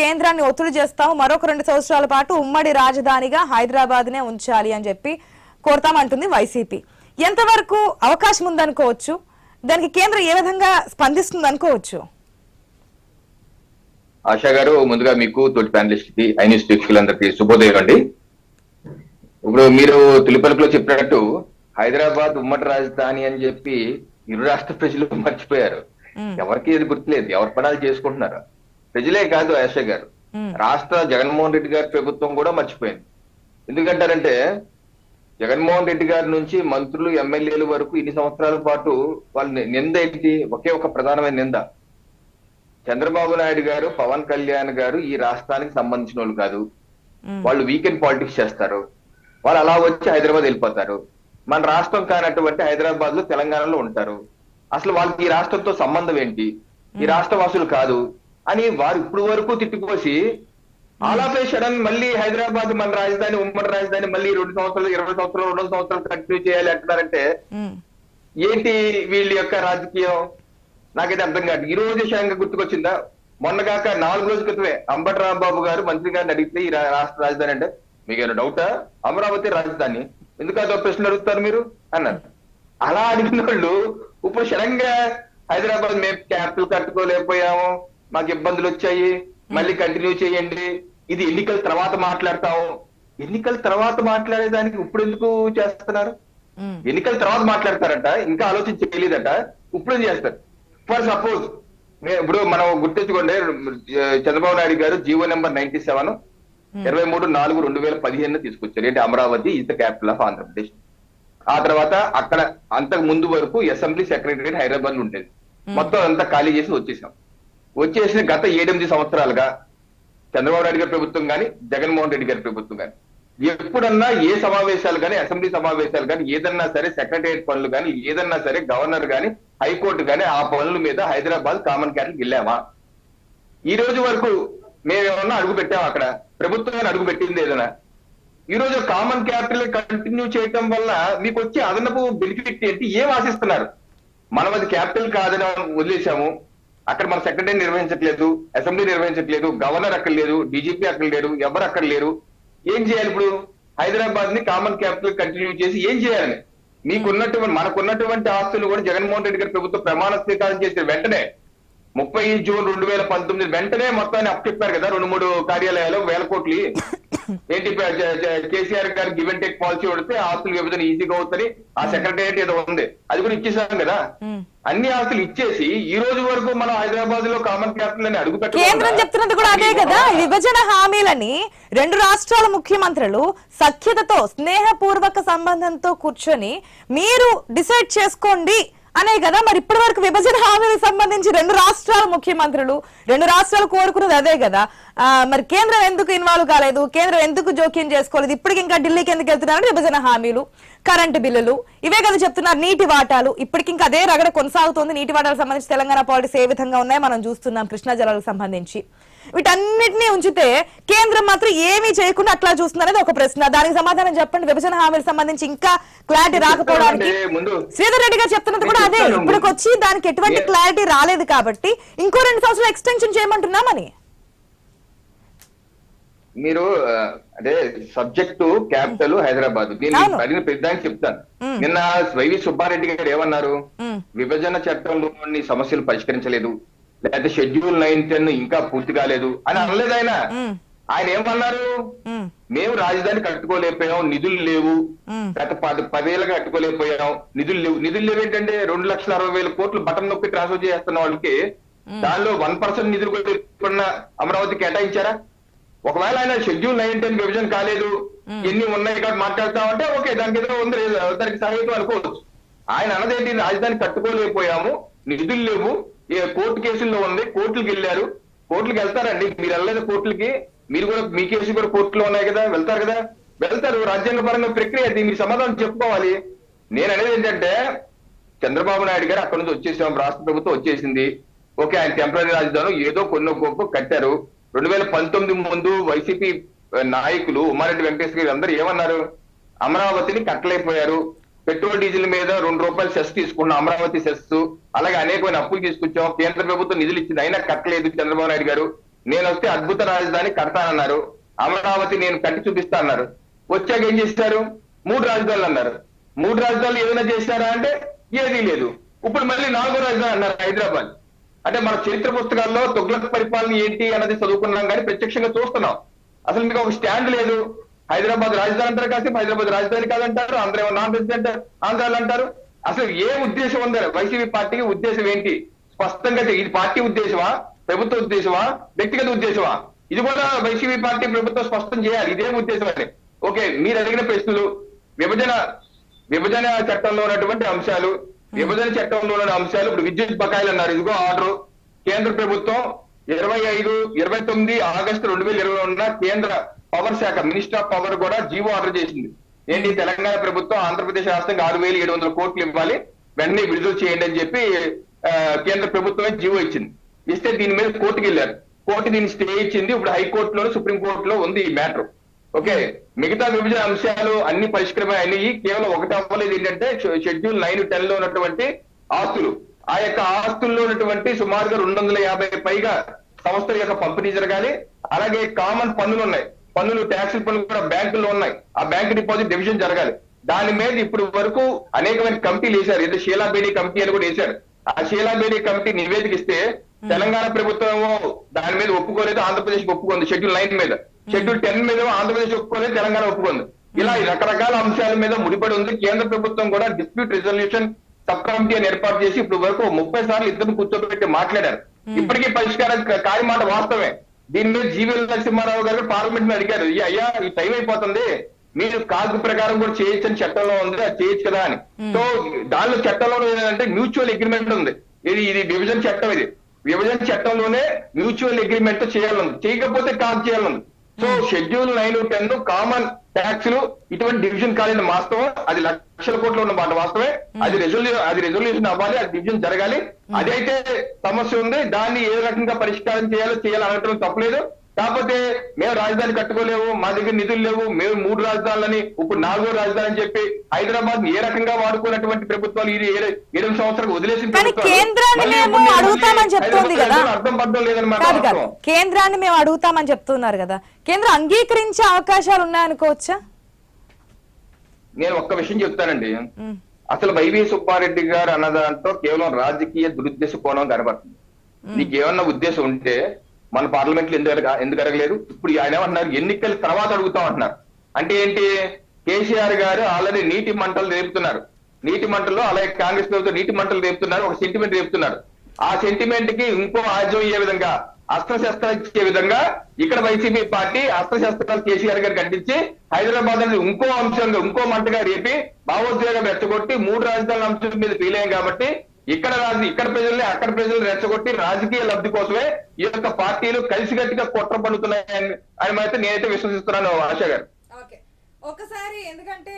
కేంద్రాన్ని ఒత్తిడి చేస్తాము, మరొక 2 సంవత్సరాల పాటు ఉమ్మడి రాజధానిగా హైదరాబాద్ నే ఉంచాలి అని చెప్పి కోరతామంటుంది వైసీపీ. ఎంతవరకు అవకాశం ఉందనుకోవచ్చు? దానికి కేంద్రం ఏ విధంగా స్పందిస్తుంది అనుకోవచ్చు? ఆశా గారు, ముందుగా మీకు తోటి ప్యానలిస్ట్ కి ఐన్యూస్ వీక్షకులందరికీ శుభోదయం అండి. ఇప్పుడు మీరు తొలిపలుకులో చెప్పినట్టు హైదరాబాద్ ఉమ్మడి రాజధాని అని చెప్పి ఇరు రాష్ట్ర ప్రజలు మర్చిపోయారు. ఎవరికి ఇది గుర్తులేదు, ఎవరి పడాలు చేసుకుంటున్నారు. ప్రజలే కాదు ఆశా గారు, రాష్ట్ర జగన్మోహన్ రెడ్డి గారి ప్రభుత్వం కూడా మర్చిపోయింది. ఎందుకంటారంటే జగన్మోహన్ రెడ్డి గారి నుంచి మంత్రులు ఎమ్మెల్యేల వరకు ఇన్ని సంవత్సరాల పాటు వాళ్ళ నింద ఏంటి? ఒకే ఒక ప్రధానమైన నింద, చంద్రబాబు నాయుడు గారు, పవన్ కళ్యాణ్ గారు ఈ రాష్ట్రానికి సంబంధించిన వాళ్ళు కాదు, వాళ్ళు వీకెండ్ పాలిటిక్స్ చేస్తారు, వాళ్ళు అలా వచ్చి హైదరాబాద్ వెళ్ళిపోతారు, మన రాష్ట్రం కానటువంటి హైదరాబాద్ లో తెలంగాణలో ఉంటారు, అసలు వాళ్ళకి ఈ రాష్ట్రంతో సంబంధం ఏంటి, ఈ రాష్ట్ర వాసులు కాదు అని వారు ఇప్పుడు వరకు తిట్టిపోసి ఆల్ ఆఫ్ ఏ సడన్ మళ్ళీ హైదరాబాద్ మన రాజధాని, ఉమ్మడి రాజధాని మళ్ళీ 2 సంవత్సరాలు 20 సంవత్సరాలు 2 సంవత్సరాలు కంటిన్యూ చేయాలి అంటున్నారంటే ఏంటి వీళ్ళ యొక్క రాజకీయం? నాకైతే అర్థం కాదు. ఈ రోజు విషయంగా గుర్తుకొచ్చిందా? మొన్నగాక 4 రోజుల క్రితమే అంబటి రాంబాబు గారు మంత్రి గారిని అడిగితే ఈ రాష్ట్ర రాజధాని అంటే మీకేమైనా డౌటా, అమరావతి రాజధాని ఎందుకు అదో ప్రశ్నలు అడుగుతారు మీరు అన్నారు. అలా అడిగిన వాళ్ళు ఇప్పుడు సడన్గా హైదరాబాద్ మేము క్యాపిటల్ కట్టుకోలేకపోయాము, మాకు ఇబ్బందులు వచ్చాయి, మళ్ళీ కంటిన్యూ చేయండి, ఇది ఎన్నికల తర్వాత మాట్లాడతాము. ఎన్నికల తర్వాత మాట్లాడేదానికి ఇప్పుడు ఎందుకు చేస్తున్నారు? ఎన్నికల తర్వాత మాట్లాడతారట, ఇంకా ఆలోచించి తెలియదట, ఇప్పుడు ఏం చేస్తారు? ఫర్ సపోజ్ ఇప్పుడు మనం గుర్తించుకోండి, చంద్రబాబు నాయుడు గారు జీవో నెంబర్ 97 23/4/2015 తీసుకొచ్చారు. ఏంటి? Amaravati is the capital of Andhra Pradesh. ఆ తర్వాత అక్కడ అంతకు ముందు వరకు అసెంబ్లీ సెక్రటరియట్ హైదరాబాద్ లో ఉండేది, మొత్తం అంతా ఖాళీ చేసి వచ్చేసిన గత 7-8 సంవత్సరాలుగా చంద్రబాబు నాయుడు గారి ప్రభుత్వం కానీ జగన్మోహన్ రెడ్డి గారి ప్రభుత్వం కానీ ఎప్పుడన్నా ఏ సమావేశాలు కానీ, అసెంబ్లీ సమావేశాలు కానీ, ఏదన్నా సరే సెక్రటరియట్ పనులు కానీ, ఏదన్నా సరే గవర్నర్ కానీ, హైకోర్టు కానీ ఆ పనుల మీద హైదరాబాద్ కామన్ క్యాపిటల్ వెళ్ళామా? ఈ రోజు వరకు మేమేమన్నా అడుగు పెట్టాము అక్కడ? ప్రభుత్వం అడుగు పెట్టింది ఏదైనా? ఈ రోజు కామన్ క్యాపిటల్ కంటిన్యూ చేయటం వల్ల మీకు వచ్చే అదనపు బెనిఫిట్ ఏంటి? ఏం ఆశిస్తున్నారు? మనం అది క్యాపిటల్ కాదని వదిలేశాము, అక్కడ మన సెక్రటరీ నిర్వహించట్లేదు, అసెంబ్లీ నిర్వహించట్లేదు, గవర్నర్ అక్కడ లేరు, డీజీపీ అక్కడ లేరు, ఎవరు అక్కడ లేరు. ఏం చేయాలి ఇప్పుడు? హైదరాబాద్ ని కామన్ క్యాపిటల్ కంటిన్యూ చేసి ఏం చేయాలని? మనకున్నటువంటి ఆస్తులు కూడా జగన్మోహన్ రెడ్డి గారి ప్రభుత్వం ప్రమాణ స్వీకారం చేసిన వెంటనే 30 జూన్ 2019 వెంటనే మొత్తాన్ని అప్పచెప్పారు కదా, 2-3 కార్యాలయాలు 1000 కోట్లు. ఏంటి? కేసీఆర్ గారు గివ్ అండ్ టేక్ పాలసీ కొడితే ఆస్తులు విభజన ఈజీగా అవుతుంది, ఆ సెక్రటరియట్ ఏదో ఉంది అది కూడా ఇచ్చేసాం కదా. అన్ని ఆస్తులు ఇచ్చేసి ఈ రోజు వరకు మనం హైదరాబాద్ లో కామన్ క్యాపిటల్ అని అడుగు పెట్టారు. కేంద్రం చెప్తున్నది కూడా అదే కదా, విభజన హామీలని 2 రాష్ట్రాల ముఖ్యమంత్రులు సఖ్యతతో స్నేహపూర్వక సంబంధంతో కూర్చొని మీరు డిసైడ్ చేసుకోండి అనే కదా. మరి ఇప్పటి వరకు విభజన హామీలకు సంబంధించి 2 రాష్ట్రాల ముఖ్యమంత్రులు 2 రాష్ట్రాలు కోరుకున్నది అదే కదా. మరి కేంద్రం ఎందుకు ఇన్వాల్వ్ కాలేదు? కేంద్రం ఎందుకు జోక్యం చేసుకోలేదు? ఇప్పటికి ఇంకా ఢిల్లీకి ఎందుకు వెళ్తున్నారు? విభజన హామీలు, కరెంటు బిల్లులు ఇవే కదా చెప్తున్నారు. నీటి వాటాలు ఇప్పటికి ఇంకా అదే రగడ కొనసాగుతుంది. నీటి వాటాలకు సంబంధించి తెలంగాణ పాలిటిక్స్ ఏ విధంగా ఉన్నాయో మనం చూస్తున్నాం. కృష్ణా జలాలకు సంబంధించి వీటన్నిటినీ ఉంచితే కేంద్రం మాత్రం ఏమీ చేయకుండా అట్లా చూస్తున్నారనేది ఒక ప్రశ్న. దానికి సమాధానం చెప్పండి. విభజన హామీలకు సంబంధించి ఇంకా క్లారిటీ రాకపోవడానికి శ్రీధర్ రెడ్డి గారు చెప్తున్నది కూడా అదే. ఇప్పటికి వచ్చి దానికి ఎటువంటి క్లారిటీ రాలేదు కాబట్టి ఇంకో 2 సంవత్సరాలు ఎక్స్టెన్షన్ చేయమంటున్నామని. మీరు అదే సబ్జెక్టు క్యాపిటల్ హైదరాబాద్, దీన్ని అడిగిన పెద్దానికి చెప్తాను. నిన్న వైవి సుబ్బారెడ్డి గారు ఏమన్నారు? విభజన చట్టంలోని సమస్యలు పరిష్కరించలేదు, లేకపోతే షెడ్యూల్ 9-10 ఇంకా పూర్తి కాలేదు అని అనలేదు ఆయన. ఆయన ఏమన్నారు? మేము రాజధాని కట్టుకోలేకపోయాం, నిధులు లేవు, గత 10 ఏళ్ళగా కట్టుకోలేకపోయాం, నిధులు లేవు ఏంటంటే 2,60,000 కోట్లు బటన్ నొక్కి ట్రాన్స్ఫర్ చేస్తున్న వాళ్ళకి దానిలో 1% నిధులు కూడా అమరావతి కేటాయించారా? ఒకవేళ ఆయన షెడ్యూల్ 9-10 విభజన కాలేదు, ఎన్ని ఉన్నాయి కాబట్టి మాట్లాడతామంటే ఓకే, దానికి ఏదో ఉంది, దానికి సహాయం అనుకోవచ్చు. ఆయన అన్నదేంటి? రాజధాని కట్టుకోలేకపోయాము, నిధులు లేవు, కోర్టు కేసుల్లో ఉంది, కోర్టులకు వెళ్ళారు. కోర్టులకు వెళ్తారండి, మీరు వెళ్ళలేదు కోర్టులకి? మీరు కూడా మీ కేసులు కూడా కోర్టులో ఉన్నాయి కదా, వెళ్తారు కదా? వెళ్తారు. రాజ్యాంగ పరంగా ప్రక్రియ అది, మీరు సమాధానం చెప్పుకోవాలి. నేను అనేది ఏంటంటే చంద్రబాబు నాయుడు గారు అక్కడ నుంచి వచ్చేసాం, రాష్ట్ర ప్రభుత్వం వచ్చేసింది, ఓకే, ఆయన టెంపరీ రాజధాని ఏదో కొన్ని గొప్ప కట్టారు. 2019 ముందు వైసీపీ నాయకులు ఉమ్మారెడ్డి వెంకటేశ్వర గారు అందరూ ఏమన్నారు? అమరావతిని కట్టలేకపోయారు, పెట్రోల్ డీజిల్ మీద ₹2 సెస్ తీసుకున్నాం, అమరావతి సెస్, అలాగే అనేకమైన అప్పులు తీసుకొచ్చాం, కేంద్ర ప్రభుత్వం నిధులు ఇచ్చింది, అయినా కట్టలేదు చంద్రబాబు నాయుడు గారు. నేను వస్తే అద్భుత రాజధాని కడతానన్నారు. అమరావతి నేను కట్టి చూపిస్తా అన్నారు. వచ్చాక ఏం చేశారు? 3 రాజధానులు అన్నారు. 3 రాజధానులు ఏదైనా చేశారా అంటే ఏదీ లేదు. ఇప్పుడు మళ్ళీ 4వ రాజధాని అన్నారు, హైదరాబాద్. అంటే మన చరిత్ర పుస్తకాల్లో తుగ్లక్ పరిపాలన ఏంటి అన్నది చదువుకున్నాం కానీ ప్రత్యక్షంగా చూస్తున్నాం. అసలు మీకు ఒక స్టాండ్ లేదు. హైదరాబాద్ రాజధాని అంటారు, కాసేపు హైదరాబాద్ రాజధాని కాదంటారు, ఆంధ్ర నాన్ రెసిడెంట్ ఆంధ్రాలు అంటారు. అసలు ఏ ఉద్దేశం ఉంది వైసీపీ పార్టీకి? ఉద్దేశం ఏంటి? స్పష్టంగా ఇది పార్టీ ఉద్దేశమా, ప్రభుత్వ ఉద్దేశమా, వ్యక్తిగత ఉద్దేశమా? ఇది కూడా వైసీపీ పార్టీ ప్రభుత్వం స్పష్టం చేయాలి. ఇదేం ఉద్దేశం అని. ఓకే, మీరు అడిగిన ప్రశ్నలు విభజన చట్టంలో ఉన్నటువంటి అంశాలు, విభజన చట్టంలో ఉన్న అంశాలు. ఇప్పుడు విద్యుత్ బకాయిలు అన్నారు, ఇదిగో ఆర్డర్. కేంద్ర ప్రభుత్వం 29 ఆగస్టు 2020 ఉన్న కేంద్ర పవర్ శాఖ మినిస్టర్ ఆఫ్ పవర్ కూడా జీవో ఆర్డర్ చేసింది. ఏంటి? తెలంగాణ ప్రభుత్వం ఆంధ్రప్రదేశ్ రాష్ట్రానికి 6,700 కోట్లు ఇవ్వాలి, వెంటనే విడుదల చేయండి అని చెప్పి కేంద్ర ప్రభుత్వమే జీవో ఇచ్చింది. ఇస్తే దీని మీద కోర్టుకి వెళ్ళారు. కోర్టు దీన్ని స్టే ఇచ్చింది. ఇప్పుడు హైకోర్టులో సుప్రీంకోర్టులో ఉంది ఈ మ్యాటర్. ఓకే, మిగతా విభజన అంశాలు అన్ని పరిష్కారమే అయినాయి. కేవలం ఒకటి అవ్వలేదు. ఏంటంటే షెడ్యూల్ 9, 10 లో ఉన్నటువంటి ఆస్తులు, ఆ యొక్క ఆస్తుల్లో ఉన్నటువంటి సుమారుగా 250 పైగా సంస్థల యొక్క పంపిణీ జరగాలి. అలాగే కామన్ పన్నులు ఉన్నాయి, పన్నులు ట్యాక్సుల పన్నులు కూడా బ్యాంకుల్లో ఉన్నాయి. ఆ బ్యాంక్ డిపాజిట్ డివిజన్ జరగాలి. దాని మీద ఇప్పుడు వరకు అనేకమైన కమిటీలు వేశారు. ఏదో షీలా బేడీ కమిటీ అని కూడా వేశారు. ఆ షీలా బేడీ కమిటీ నివేదిక ఇస్తే తెలంగాణ ప్రభుత్వం దాని మీద ఒప్పుకోలేదు, ఆంధ్రప్రదేశ్ ఒప్పుకుంది. షెడ్యూల్ 9 మీద, షెడ్యూల్ 10 మీద ఆంధ్రప్రదేశ్ ఒప్పుకోలేదు, తెలంగాణ ఒప్పుకుంది. ఇలా రకరకాల అంశాల మీద ముడిపడి ఉంది. కేంద్ర ప్రభుత్వం కూడా డిస్ప్యూట్ రిజల్యూషన్ సబ్ కమిటీ అని ఏర్పాటు చేసి ఇప్పుడు వరకు 30 సార్లు ఇద్దరు కూర్చోబెట్టి మాట్లాడారు. ఇప్పటికీ పరిష్కారం కాని మాట వాస్తవమే. దీని మీద జీవీఎల్ నరసింహారావు గారు పార్లమెంట్ మీద అడిగారు, అయ్యా ఈ టైం అయిపోతుంది, మీరు కాల్పు ప్రకారం కూడా చేయొచ్చు అని చట్టంలో ఉంది, అది చేయొచ్చు కదా అని. సో దానిలో చట్టంలో ఏంటంటే మ్యూచువల్ అగ్రిమెంట్ ఉంది. ఇది విభజన చట్టం. ఇది విభజన చట్టంలోనే మ్యూచువల్ అగ్రిమెంట్ చేయాలంది, చేయకపోతే కాదు చేయాలంది. సో షెడ్యూల్ 9, 10 కామన్ ట్యాక్స్లు ఇటువంటి డివిజన్ కాలేని వాస్తవం. అది లక్షల కోట్లు ఉన్న మాట వాస్తవే. అది రెజల్యూషన్ అవ్వాలి, అది డివిజన్ జరగాలి. అదైతే సమస్య ఉంది. దాన్ని ఏ రకంగా పరిష్కారం చేయాలి అనటం తప్పలేదు. కాకపోతే మేము రాజధాని కట్టుకోలేవు, మా దగ్గర నిధులు లేవు, మేము 3 రాజధానులని ఇప్పుడు 4వ రాజధాని అని చెప్పి హైదరాబాద్ ఏ రకంగా వాడుకున్నటువంటి ప్రభుత్వాలు 7 సంవత్సరాలు వదిలేసిన కేంద్రాన్ని మేము అడుగుతామని చెప్తుంది కదా, అర్థం పడడం లేదనమాట. కేంద్రాన్ని మేము అడుగుతామని చెప్తున్నారు కదా, కేంద్రం అంగీకరించే అవకాశాలు ఉన్నాయనుకోవచ్చా? నేను ఒక్క విషయం చెప్తానండి. అసలు వైవి సుబ్బారెడ్డి గారు అన్న దాంట్లో కేవలం రాజకీయ దురుద్దేశ కోణం కనబడుతుంది. నీకు ఏమన్నా ఉద్దేశం ఉంటే మన పార్లమెంట్ లో ఎందుకు అడగలేదు? ఇప్పుడు ఆయన ఏమంటున్నారు, ఎన్నికల తర్వాత అడుగుతాం అంటున్నారు. అంటే ఏంటి? కేసీఆర్ గారు ఆల్రెడీ నీటి మంటలు రేపుతున్నారు. నీటి మంటల్లో అలాగే కాంగ్రెస్ ప్రభుత్వం నీటి మంటలు రేపుతున్నారు, ఒక సెంటిమెంట్ రేపుతున్నారు. ఆ సెంటిమెంట్ కి ఇంకో ఆజ్యం అయ్యే విధంగా, అస్త్రశస్త్రాలు ఇచ్చే విధంగా ఇక్కడ వైసీపీ పార్టీ అస్త్రశస్త్రాలు కేసీఆర్ గారికి అంటించి హైదరాబాద్ అనేది ఇంకో అంశంగా, ఇంకో మంటగా రేపి భావోద్వేగం రెచ్చగొట్టి 3 రాజధానుల అంశం మీద ఫీల్ అయ్యాం. కాబట్టి ఇక్కడ ప్రజల్ని అక్కడ ప్రజలు రెచ్చగొట్టి రాజకీయ లబ్ధి కోసమే ఈ యొక్క పార్టీలు కలిసికట్టుగా కుట్ర పన్నుతున్నాయని నేనైతే విశ్వసిస్తున్నాను. ఆశా గారు ఒకసారి ఎందుకంటే